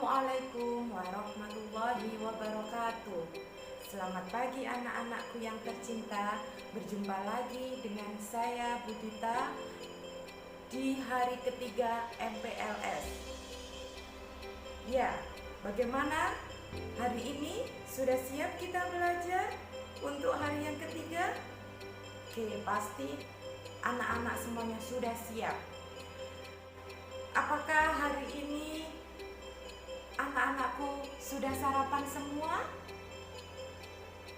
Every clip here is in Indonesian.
Assalamualaikum warahmatullahi wabarakatuh. Selamat pagi anak-anakku yang tercinta. Berjumpa lagi dengan saya Budita di hari ketiga MPLS. Ya, bagaimana? Hari ini sudah siap kita belajar untuk hari yang ketiga? Oke, pasti anak-anak semuanya sudah siap. Apakah hari ini anak-anakku sudah sarapan semua?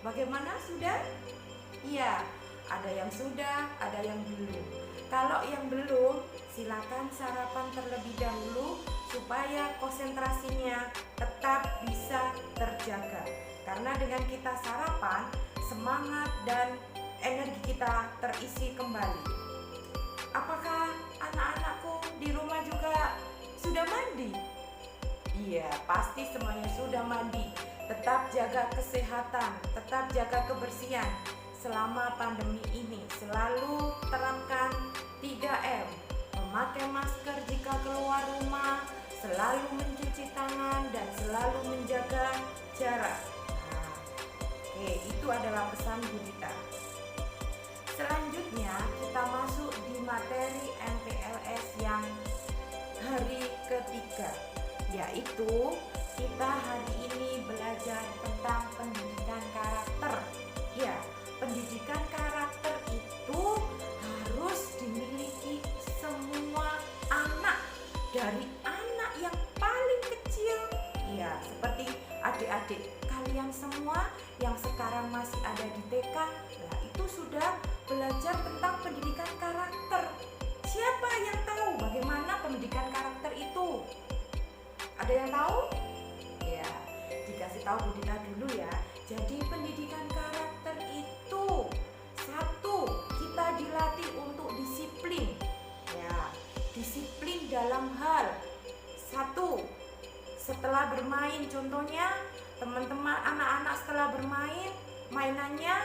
Bagaimana, sudah? Iya, ada yang sudah, ada yang belum. Kalau yang belum, silakan sarapan terlebih dahulu supaya konsentrasinya tetap bisa terjaga. Karena dengan kita sarapan, semangat dan energi kita terisi kembali. Apakah anak-anakku di rumah juga sudah mandi? Iya, pasti semuanya sudah mandi. Tetap jaga kesehatan, tetap jaga kebersihan selama pandemi ini. Selalu terapkan 3M. Memakai masker jika keluar rumah, selalu mencuci tangan, dan selalu menjaga jarak. Oke, itu adalah pesan Budita. Selanjutnya kita masuk di materi MPLS yang hari ketiga, yaitu kita hari ini belajar tentang pendidikan karakter. Ya, pendidikan karakter itu harus dimiliki semua anak, dari anak yang paling kecil, ya seperti adik-adik kalian semua yang sekarang masih ada di TK, nah itu sudah belajar tentang pendidikan karakter. Siapa yang tahu bagaimana pendidikan karakter itu? Ada yang tahu? Ya, dikasih tahu Budita dulu ya. Jadi pendidikan karakter itu, satu, kita dilatih untuk disiplin. Ya, disiplin dalam hal satu, setelah bermain, contohnya teman-teman anak-anak setelah bermain, mainannya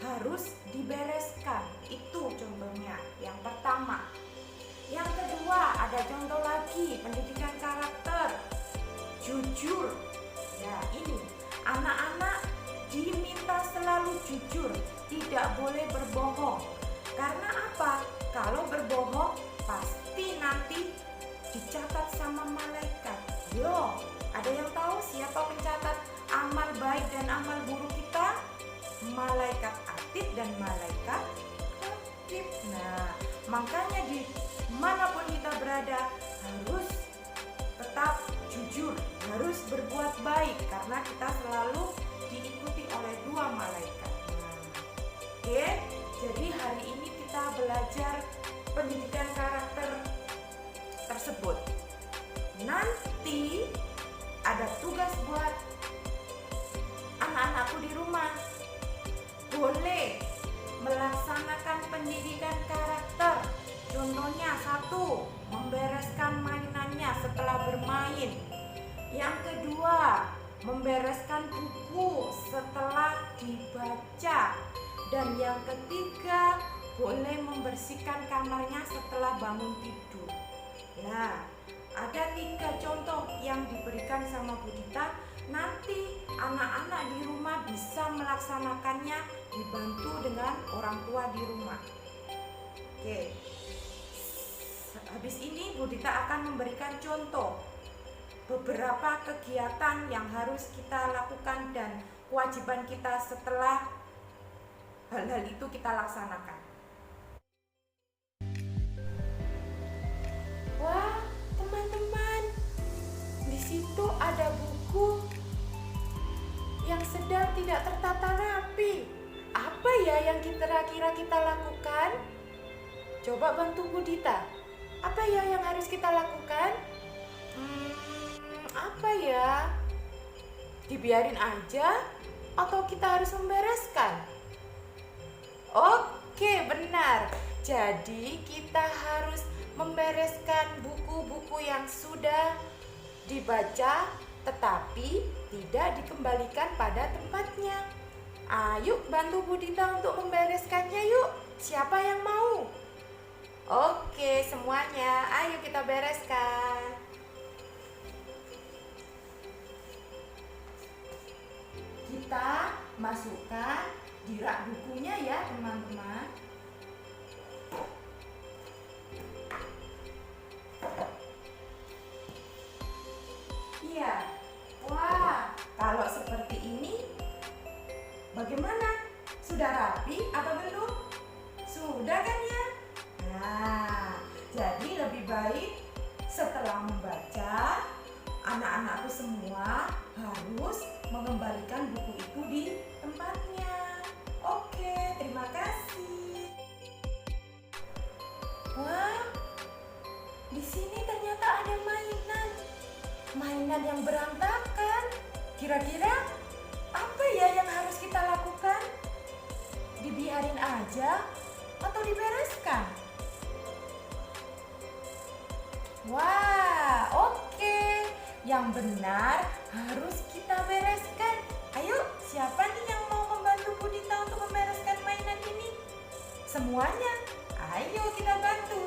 harus dibereskan. Itu contohnya yang pertama. Yang kedua, ada contoh lagi pendidikan karakter, jujur. Ya, ini anak-anak diminta selalu jujur, tidak boleh berbohong. Karena apa? Kalau berbohong pasti nanti dicatat sama malaikat. Yo, ada yang tahu siapa pencatat amal baik dan amal buruk kita? Malaikat atid dan malaikat ratib. Nah, makanya di manapun kita berada harus tetap jujur, harus berbuat baik karena kita selalu diikuti oleh dua malaikat. Oke, jadi hari ini kita belajar pendidikan karakter tersebut. Nanti ada tugas buat anak-anakku di rumah. Boleh melaksanakan pendidikan karakter. Contohnya satu, membereskan mainannya setelah bermain. Yang kedua, membereskan buku setelah dibaca. Dan yang ketiga, boleh membersihkan kamarnya setelah bangun tidur. Nah, ada 3 contoh yang diberikan sama Budita. Nanti anak-anak di rumah bisa melaksanakannya dibantu dengan orang tua di rumah. Oke. Habis ini Budita akan memberikan contoh beberapa kegiatan yang harus kita lakukan dan kewajiban kita setelah hal-hal itu kita laksanakan. Wah, teman-teman, di situ ada buku yang sedang tidak tertata rapi. Apa ya yang kira-kira kita lakukan? Coba bantu Budita. Apa ya yang harus kita lakukan? Apa ya? Dibiarin aja atau kita harus membereskan? Oke, benar. Jadi kita harus membereskan buku-buku yang sudah dibaca tetapi tidak dikembalikan pada tempatnya. Ayo bantu Budita untuk membereskannya yuk. Siapa yang mau? Oke, semuanya, ayo kita bereskan. Kita masukkan di rak bukunya ya teman-teman. Iya. Wah, kalau seperti ini bagaimana? Sudah rapi atau belum? Sudah kan ya? Nah, jadi lebih baik setelah membaca, anak-anakku semua harus mengembalikan buku itu di tempatnya. Oke, terima kasih. Wah, di sini ternyata ada mainan yang berantakan. Kira-kira apa ya yang harus kita lakukan? Dibiarin aja atau dibereskan? Wah, oke. Yang benar harus kita bereskan. Ayo, siapa nih yang mau membantu Budita untuk membereskan mainan ini? Semuanya, ayo kita bantu.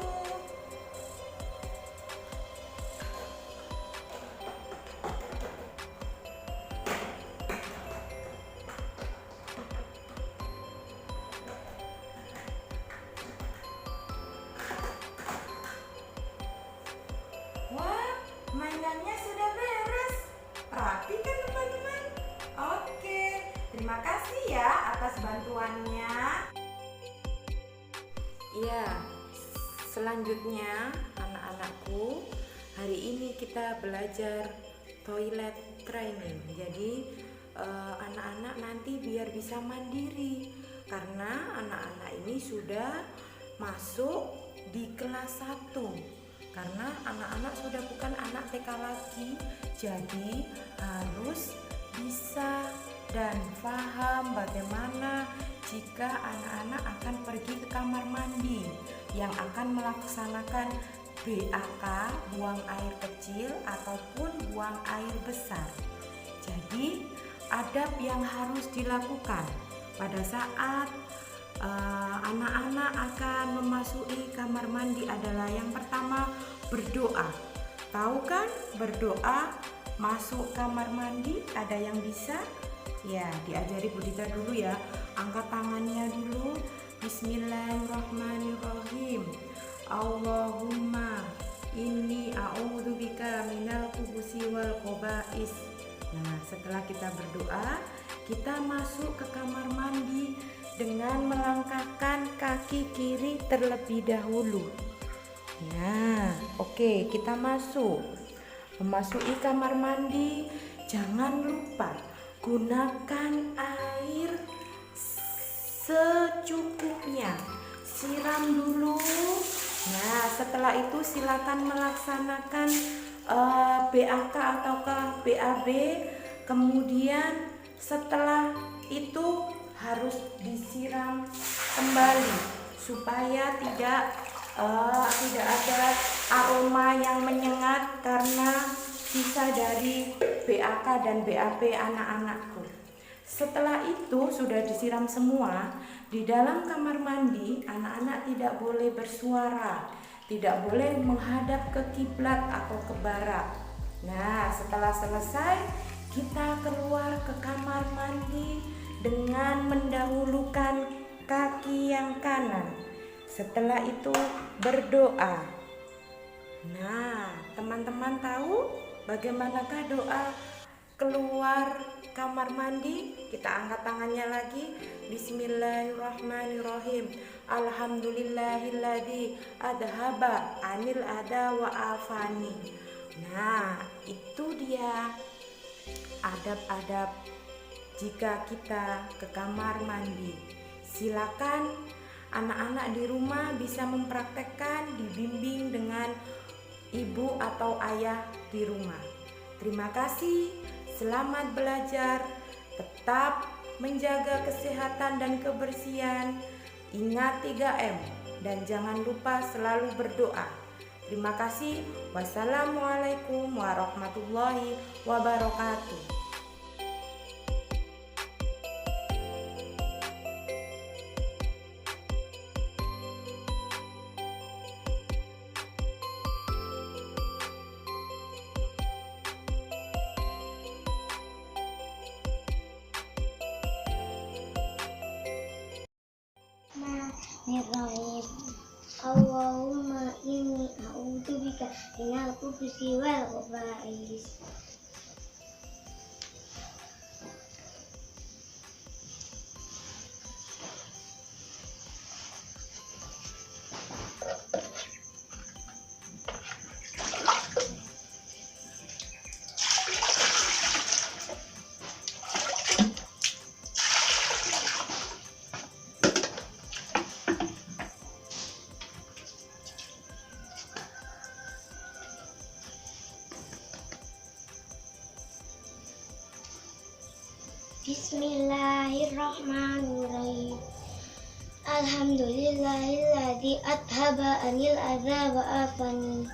Wah, mainannya sudah beres. Rapi kan teman-teman? Oke, terima kasih ya atas bantuannya. Iya, selanjutnya anak-anakku, hari ini kita belajar toilet training. Jadi anak-anak nanti biar bisa mandiri, karena anak-anak ini sudah masuk di kelas 1. Karena anak-anak sudah bukan anak TK lagi, jadi harus bisa dan paham bagaimana jika anak-anak akan pergi ke kamar mandi yang akan melaksanakan BAK, buang air kecil ataupun buang air besar. Jadi adab yang harus dilakukan pada saat anak-anak akan memasuki kamar mandi adalah yang pertama berdoa. Tahu kan berdoa masuk kamar mandi? Ada yang bisa? Ya, diajari Budita dulu ya. Angkat tangannya dulu. Bismillahirrahmanirrahim. Allahumma inni a'udzubika minal khubusi wal khaba'is. Nah, setelah kita berdoa, kita masuk ke kamar mandi dengan melangkahkan kaki kiri terlebih dahulu. Nah, oke, kita masuk. Memasuki kamar mandi, jangan lupa gunakan air secukupnya. Siram dulu. Nah, setelah itu silakan melaksanakan BAK ataukah BAB. Kemudian setelah itu harus disiram kembali supaya tidak ada aroma yang menyengat karena sisa dari BAK dan BAB anak-anakku. Setelah itu sudah disiram semua, di dalam kamar mandi anak-anak tidak boleh bersuara, tidak boleh menghadap ke kiblat atau ke barat. Nah, setelah selesai kita keluar ke kamar mandi dengan mendahulukan kaki yang kanan. Setelah itu berdoa. Nah, teman-teman tahu bagaimanakah doa keluar kamar mandi? Kita angkat tangannya lagi. Bismillahirrahmanirrahim. Alhamdulillahilladzi adhaba anil ada wa afani. Nah, itu dia adab-adab jika kita ke kamar mandi. Silakan anak-anak di rumah bisa mempraktekkan, dibimbing dengan ibu atau ayah di rumah. Terima kasih, selamat belajar, tetap menjaga kesehatan dan kebersihan, ingat 3M, dan jangan lupa selalu berdoa. Terima kasih. Wassalamualaikum warahmatullahi wabarakatuh. Bismillahirrahmanirrahim. Allahumma inni a'udzubika minal khubuthi wal khaba'is. Bismillahirrahmanirrahim. Alhamdulillahilladzi athhaba anil adza wa afani.